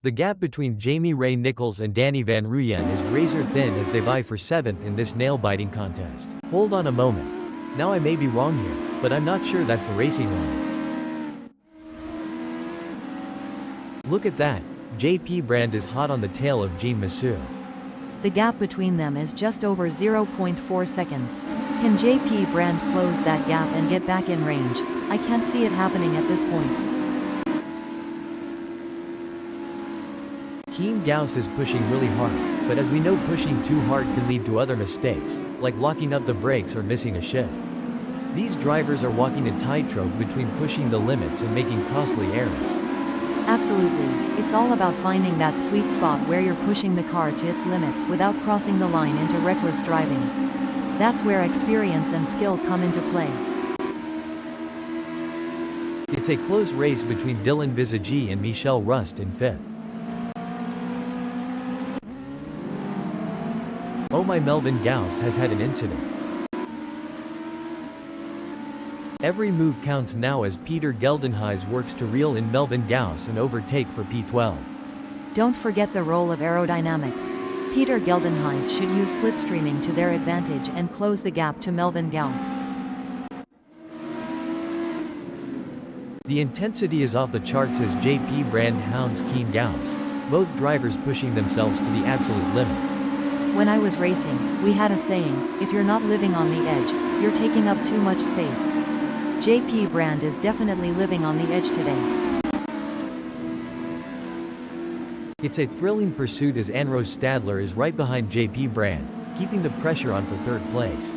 The gap between Jamie Ray Nichols and Danny Van Ruyen is razor thin as they vie for 7th in this nail-biting contest. Hold on a moment. Now I may be wrong here, but I'm not sure that's the racing line. Look at that. JP Brand is hot on the tail of Jean Massue. The gap between them is just over 0.4 seconds. Can JP Brand close that gap and get back in range? I can't see it happening at this point. Keem Gauss is pushing really hard, but as we know, pushing too hard can lead to other mistakes, like locking up the brakes or missing a shift. These drivers are walking a tightrope between pushing the limits and making costly errors. Absolutely, it's all about finding that sweet spot where you're pushing the car to its limits without crossing the line into reckless driving. That's where experience and skill come into play. It's a close race between Dylan Visagi and Michel Rust in 5th. Oh my, Melvin Gauss has had an incident. Every move counts now as Peter Geldenhuys works to reel in Melvin Gauss and overtake for P12. Don't forget the role of aerodynamics. Peter Geldenhuys should use slipstreaming to their advantage and close the gap to Melvin Gauss. The intensity is off the charts as JP Brand hounds Keem Gauss, both drivers pushing themselves to the absolute limit. When I was racing, we had a saying, if you're not living on the edge, you're taking up too much space. JP Brand is definitely living on the edge today. It's a thrilling pursuit as Anrose Stadler is right behind JP Brand, keeping the pressure on for 3rd place.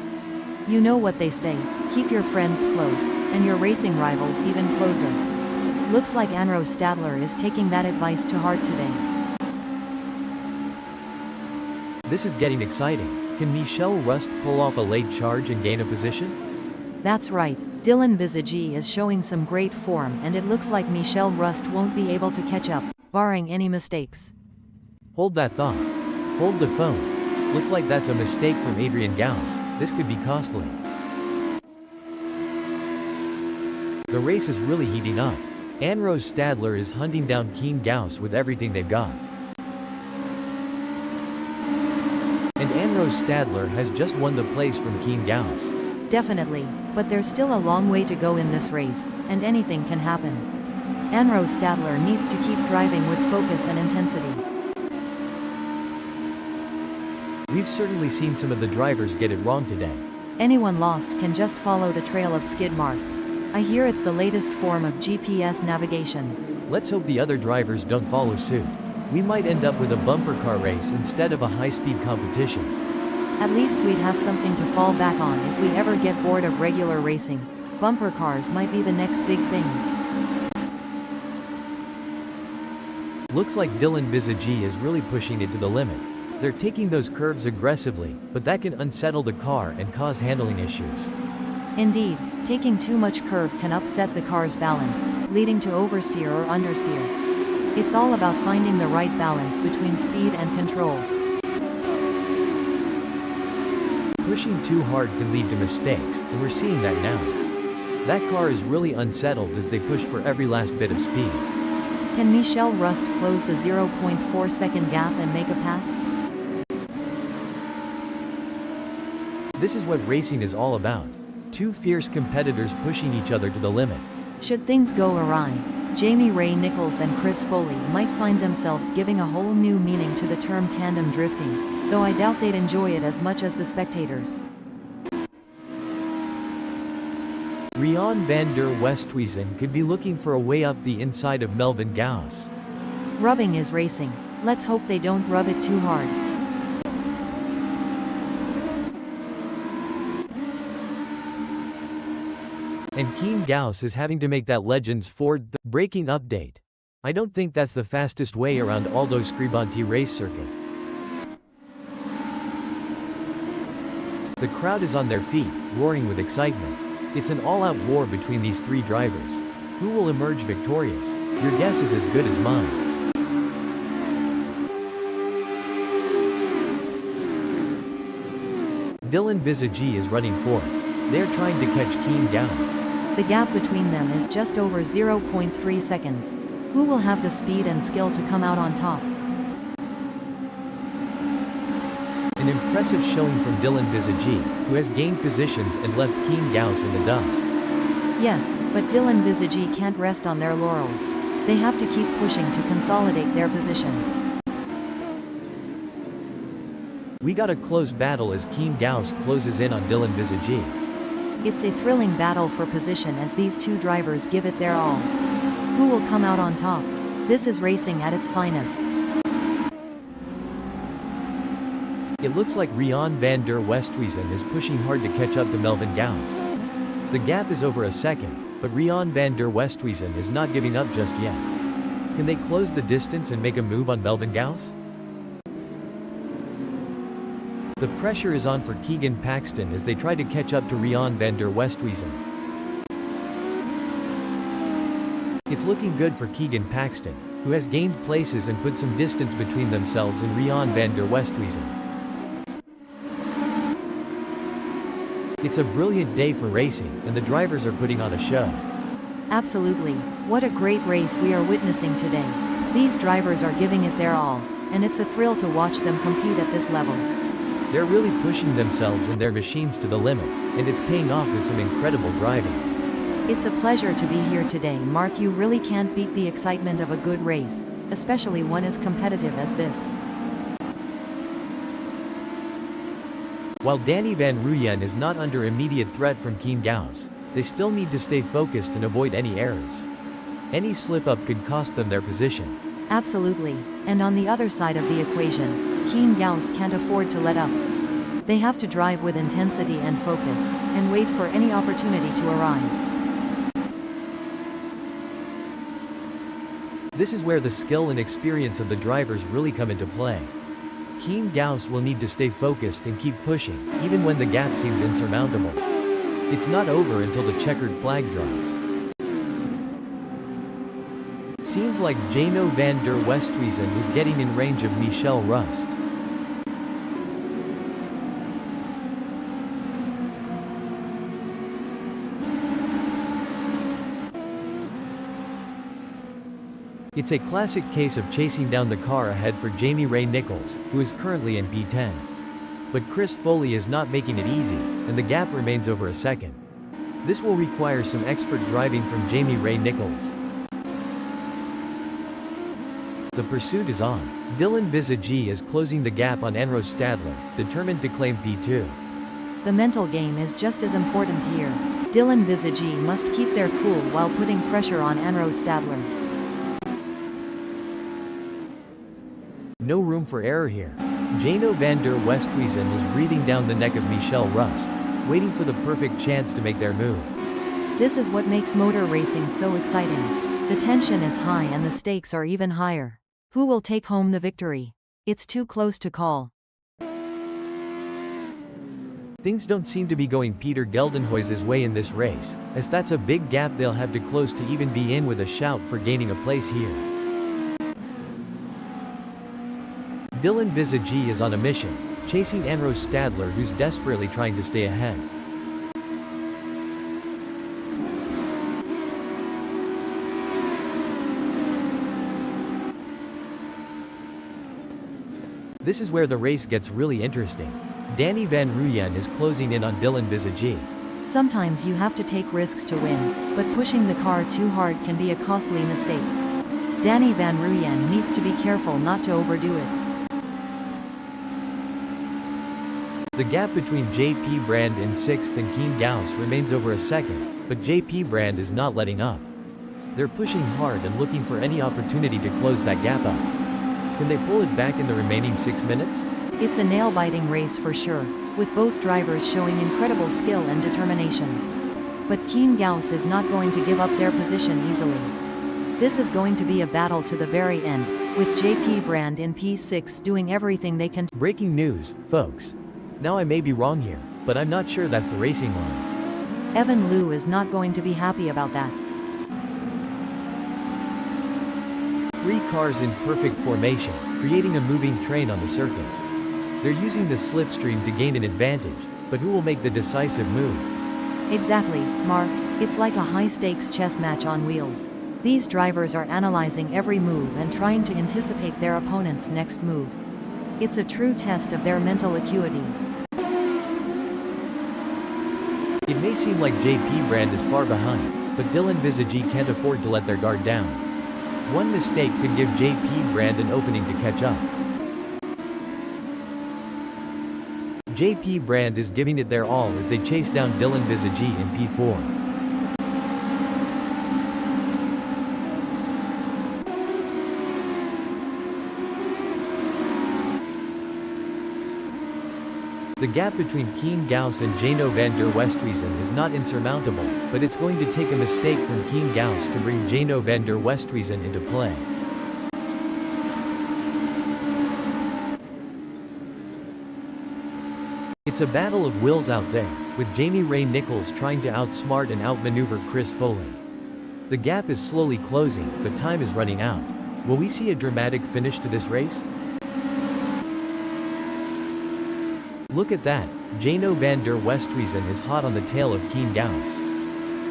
You know what they say, keep your friends close, and your racing rivals even closer. Looks like Anrose Stadler is taking that advice to heart today. This is getting exciting. Can Michel Rust pull off a late charge and gain a position? That's right, Dylan Visagi is showing some great form and it looks like Michel Rust won't be able to catch up, barring any mistakes. Hold that thought. Hold the phone. Looks like that's a mistake from Adrian Gauss. This could be costly. The race is really heating up. Anrose Stadler is hunting down Keem Gauss with everything they've got. And Anrose Stadler has just won the place from Keem Gauss. Definitely, but there's still a long way to go in this race, and anything can happen. Anrose Stadler needs to keep driving with focus and intensity. We've certainly seen some of the drivers get it wrong today. Anyone lost can just follow the trail of skid marks. I hear it's the latest form of GPS navigation. Let's hope the other drivers don't follow suit. We might end up with a bumper car race instead of a high-speed competition. At least we'd have something to fall back on if we ever get bored of regular racing. Bumper cars might be the next big thing. Looks like Dylan Visagi is really pushing it to the limit. They're taking those curves aggressively, but that can unsettle the car and cause handling issues. Indeed, taking too much curb can upset the car's balance, leading to oversteer or understeer. It's all about finding the right balance between speed and control. Pushing too hard can lead to mistakes, and we're seeing that now. That car is really unsettled as they push for every last bit of speed. Can Michel Rust close the 0.4 second gap and make a pass? This is what racing is all about. Two fierce competitors pushing each other to the limit. Should things go awry, Jamie Ray Nichols and Chris Foley might find themselves giving a whole new meaning to the term tandem drifting, though I doubt they'd enjoy it as much as the spectators. Rian van der Westhuizen could be looking for a way up the inside of Melvin Gauss. Rubbing is racing. Let's hope they don't rub it too hard. And Keem Gauss is having to make that Legends Ford breaking update. I don't think that's the fastest way around Aldo Scribonti race circuit. The crowd is on their feet, roaring with excitement. It's an all-out war between these three drivers. Who will emerge victorious? Your guess is as good as mine. Dylan Visagi is running fourth. They're trying to catch Keen Gauss. The gap between them is just over 0.3 seconds. Who will have the speed and skill to come out on top? An impressive showing from Dylan Visagi, who has gained positions and left Keen Gauss in the dust. Yes, but Dylan Visagi can't rest on their laurels. They have to keep pushing to consolidate their position. We got a close battle as Keen Gauss closes in on Dylan Visagi. It's a thrilling battle for position as these two drivers give it their all. Who will come out on top? This is racing at its finest. It looks like Rian van der Westhuizen is pushing hard to catch up to Melvin Gauss. The gap is over a second, but Rian van der Westhuizen is not giving up just yet. Can they close the distance and make a move on Melvin Gauss? The pressure is on for Keegan Paxton as they try to catch up to Rian van der Westhuizen. It's looking good for Keegan Paxton, who has gained places and put some distance between themselves and Rian van der Westhuizen. It's a brilliant day for racing, and the drivers are putting on a show. Absolutely. What a great race we are witnessing today. These drivers are giving it their all, and it's a thrill to watch them compete at this level. They're really pushing themselves and their machines to the limit, and it's paying off with some incredible driving. It's a pleasure to be here today, Mark. You really can't beat the excitement of a good race, especially one as competitive as this. While Danny Van Ruyen is not under immediate threat from Keen Gauss, they still need to stay focused and avoid any errors. Any slip-up could cost them their position. Absolutely. And on the other side of the equation, Keen Gauss can't afford to let up. They have to drive with intensity and focus, and wait for any opportunity to arise. This is where the skill and experience of the drivers really come into play. Keen Gauss will need to stay focused and keep pushing, even when the gap seems insurmountable. It's not over until the checkered flag drops. Seems like Jano van der Westhuizen is getting in range of Michel Rust. It's a classic case of chasing down the car ahead for Jamie Ray Nichols, who is currently in P10. But Chris Foley is not making it easy, and the gap remains over a second. This will require some expert driving from Jamie Ray Nichols. The pursuit is on. Dylan Visagi is closing the gap on Enro Stadler, determined to claim P2. The mental game is just as important here. Dylan Visagi must keep their cool while putting pressure on Enro Stadler. No room for error here. Jano van der Westhuizen is breathing down the neck of Michel Rust, waiting for the perfect chance to make their move. This is what makes motor racing so exciting. The tension is high and the stakes are even higher. Who will take home the victory? It's too close to call. Things don't seem to be going Peter Geldenhuys's way in this race, as that's a big gap they'll have to close to even be in with a shout for gaining a place here. Dylan Visagi is on a mission, chasing Enro Stadler, who's desperately trying to stay ahead. This is where the race gets really interesting. Danny Van Ruyen is closing in on Dylan Visagi. Sometimes you have to take risks to win, but pushing the car too hard can be a costly mistake. Danny Van Ruyen needs to be careful not to overdo it. The gap between JP Brand in 6th and Keen Gauss remains over a second, but JP Brand is not letting up. They're pushing hard and looking for any opportunity to close that gap up. Can they pull it back in the remaining 6 minutes? It's a nail-biting race for sure, with both drivers showing incredible skill and determination. But Keen Gauss is not going to give up their position easily. This is going to be a battle to the very end, with JP Brand in P6 doing everything they can. Breaking news, folks. Now I may be wrong here, but I'm not sure that's the racing line. Evan Liu is not going to be happy about that. 3 cars in perfect formation, creating a moving train on the circuit. They're using the slipstream to gain an advantage, but who will make the decisive move? Exactly, Mark. It's like a high-stakes chess match on wheels. These drivers are analyzing every move and trying to anticipate their opponent's next move. It's a true test of their mental acuity. It may seem like JP Brand is far behind, but Dylan Visagi can't afford to let their guard down. One mistake could give JP Brand an opening to catch up. JP Brand is giving it their all as they chase down Dylan Visagi in P4. The gap between Keen Gauss and Jano van der Westhuizen is not insurmountable, but it's going to take a mistake from Keen Gauss to bring Jano van der Westhuizen into play. It's a battle of wills out there, with Jamie Ray Nichols trying to outsmart and outmaneuver Chris Foley. The gap is slowly closing, but time is running out. Will we see a dramatic finish to this race? Look at that, Jano van der Westhuizen is hot on the tail of Keen Gauss.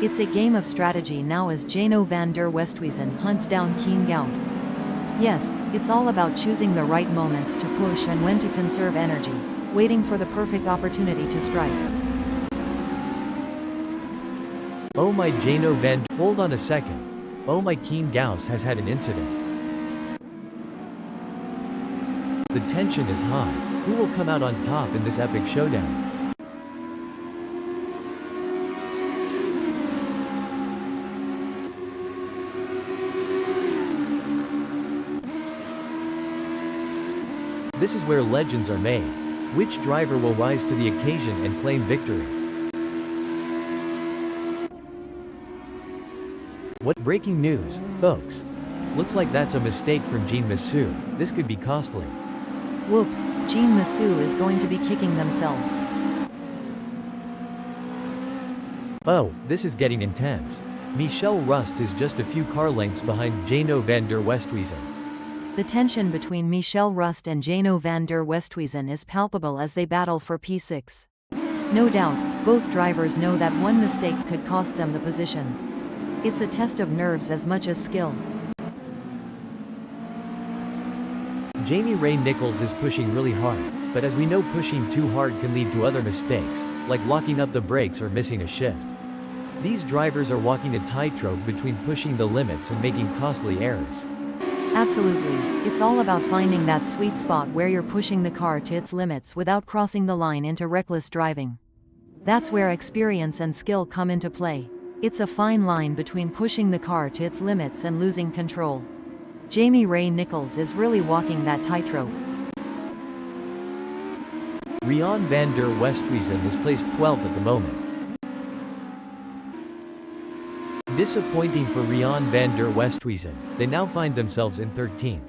It's a game of strategy now as Jano van der Westhuizen hunts down Keen Gauss. Yes, it's all about choosing the right moments to push and when to conserve energy, waiting for the perfect opportunity to strike. Oh my Jano van... Hold on a second. Oh my Keen Gauss has had an incident. The tension is high. Who will come out on top in this epic showdown? This is where legends are made. Which driver will rise to the occasion and claim victory? What breaking news, folks? Looks like that's a mistake from Jean Massou. This could be costly. Whoops, Jean Massou is going to be kicking themselves. Oh, this is getting intense. Michel Rust is just a few car lengths behind Jano van der Westhuizen. The tension between Michel Rust and Jano van der Westhuizen is palpable as they battle for P6. No doubt, both drivers know that one mistake could cost them the position. It's a test of nerves as much as skill. Jamie Ray Nichols is pushing really hard, but as we know, pushing too hard can lead to other mistakes, like locking up the brakes or missing a shift. These drivers are walking a tightrope between pushing the limits and making costly errors. Absolutely, it's all about finding that sweet spot where you're pushing the car to its limits without crossing the line into reckless driving. That's where experience and skill come into play. It's a fine line between pushing the car to its limits and losing control. Jamie Ray Nichols is really walking that tightrope. Rian van der Westhuizen is placed 12th at the moment. Disappointing for Rian van der Westhuizen, they now find themselves in 13th.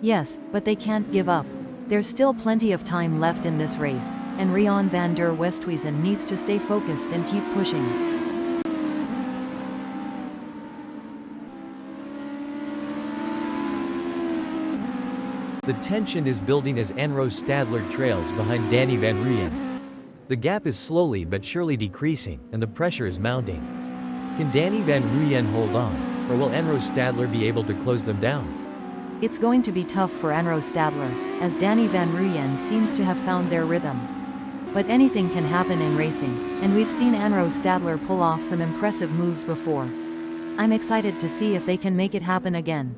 Yes, but they can't give up. There's still plenty of time left in this race, and Rian van der Westhuizen needs to stay focused and keep pushing. The tension is building as Anro Stadler trails behind Danny Van Rooyen. The gap is slowly but surely decreasing, and the pressure is mounting. Can Danny Van Rooyen hold on, or will Anro Stadler be able to close them down? It's going to be tough for Anro Stadler, as Danny Van Rooyen seems to have found their rhythm. But anything can happen in racing, and we've seen Anro Stadler pull off some impressive moves before. I'm excited to see if they can make it happen again.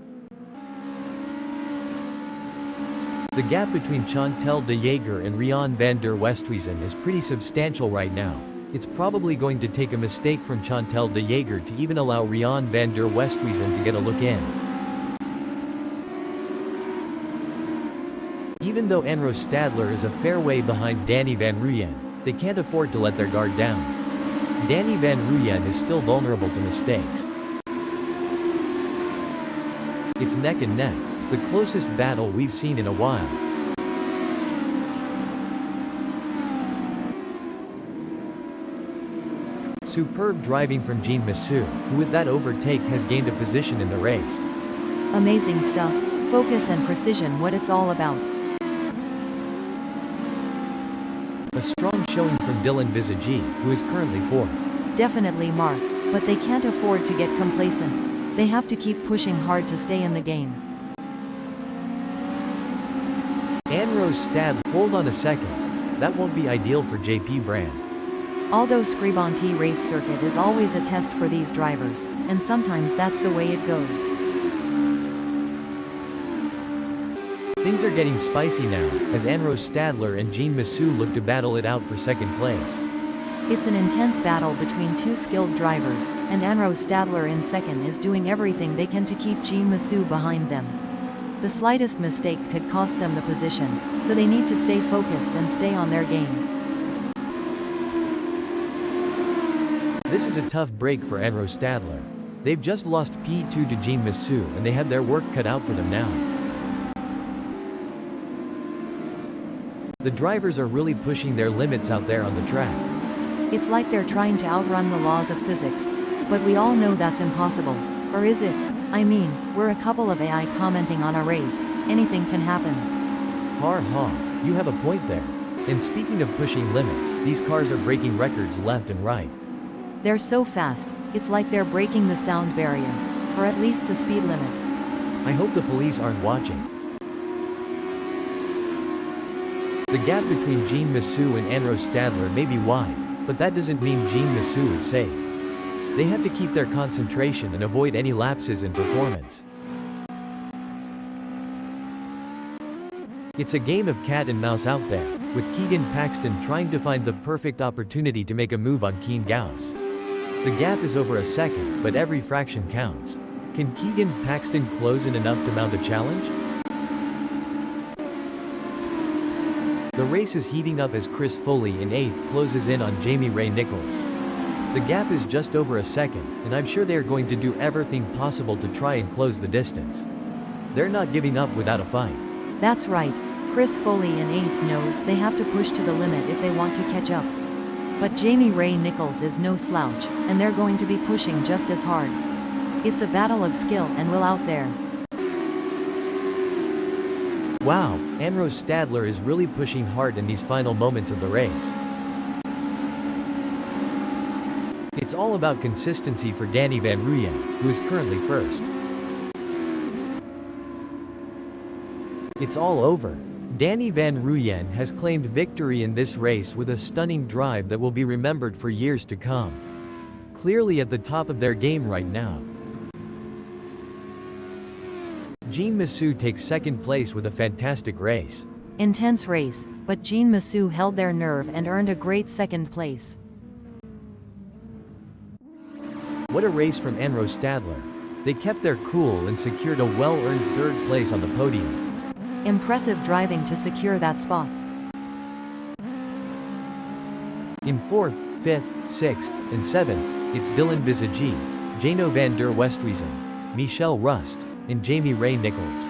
The gap between Chantal de Jager and Rian van der Westhuizen is pretty substantial right now. It's probably going to take a mistake from Chantal de Jager to even allow Rian van der Westhuizen to get a look in. Even though Anro Stadler is a fair way behind Danny Van Rooyen, they can't afford to let their guard down. Danny Van Rooyen is still vulnerable to mistakes. It's neck and neck, the closest battle we've seen in a while. Superb driving from Jean Massou, who with that overtake has gained a position in the race. Amazing stuff, focus and precision, what it's all about. A strong showing from Dylan Visagi, who is currently fourth. Definitely Mark, but they can't afford to get complacent. They have to keep pushing hard to stay in the game. Anrose Stadler, hold on a second. That won't be ideal for JP Brand. Although Scribonti race circuit is always a test for these drivers, and sometimes that's the way it goes. Things are getting spicy now, as Anrose Stadler and Jean Massou look to battle it out for second place. It's an intense battle between two skilled drivers, and Anrose Stadler in second is doing everything they can to keep Jean Massou behind them. The slightest mistake could cost them the position, so they need to stay focused and stay on their game. This is a tough break for Anrose Stadler. They've just lost P2 to Jean Massou and they have their work cut out for them now. The drivers are really pushing their limits out there on the track. It's like they're trying to outrun the laws of physics. But we all know that's impossible. Or is it? I mean, we're a couple of AI commenting on a race. Anything can happen. Ha ha, you have a point there. And speaking of pushing limits, these cars are breaking records left and right. They're so fast, it's like they're breaking the sound barrier. Or at least the speed limit. I hope the police aren't watching. The gap between Jean Massou and Anrose Stadler may be wide, but that doesn't mean Jean Massou is safe. They have to keep their concentration and avoid any lapses in performance. It's a game of cat and mouse out there, with Keegan Paxton trying to find the perfect opportunity to make a move on Keane Gauss. The gap is over a second, but every fraction counts. Can Keegan Paxton close in enough to mount a challenge? The race is heating up as Chris Foley in 8th closes in on Jamie Ray Nichols. The gap is just over a second, and I'm sure they are going to do everything possible to try and close the distance. They're not giving up without a fight. That's right. Chris Foley in 8th knows they have to push to the limit if they want to catch up. But Jamie Ray Nichols is no slouch, and they're going to be pushing just as hard. It's a battle of skill and will out there. Wow, Anrose Stadler is really pushing hard in these final moments of the race. It's all about consistency for Danny Van Rooyen, who is currently first. It's all over. Danny Van Rooyen has claimed victory in this race with a stunning drive that will be remembered for years to come. Clearly at the top of their game right now. Jean Massou takes second place with a fantastic race. Intense race, but Jean Massou held their nerve and earned a great second place. What a race from Anrose Stadler. They kept their cool and secured a well-earned third place on the podium. Impressive driving to secure that spot. In 4th, 5th, 6th, and 7th, it's Dylan Visagi, Jano van der Westhuizen, Michelle Rust, and Jamie Ray Nichols.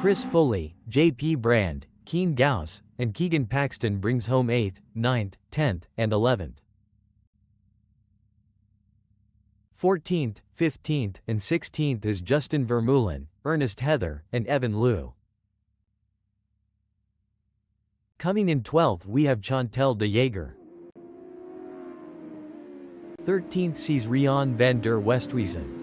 Chris Foley, JP Brand, Keane Gauss, and Keegan Paxton brings home 8th, 9th, 10th, and 11th. 14th, 15th, and 16th is Justin Vermeulen, Ernest Heather, and Evan Liu. Coming in 12th we have Chantel de Jager. 13th sees Rian van der Westhuizen.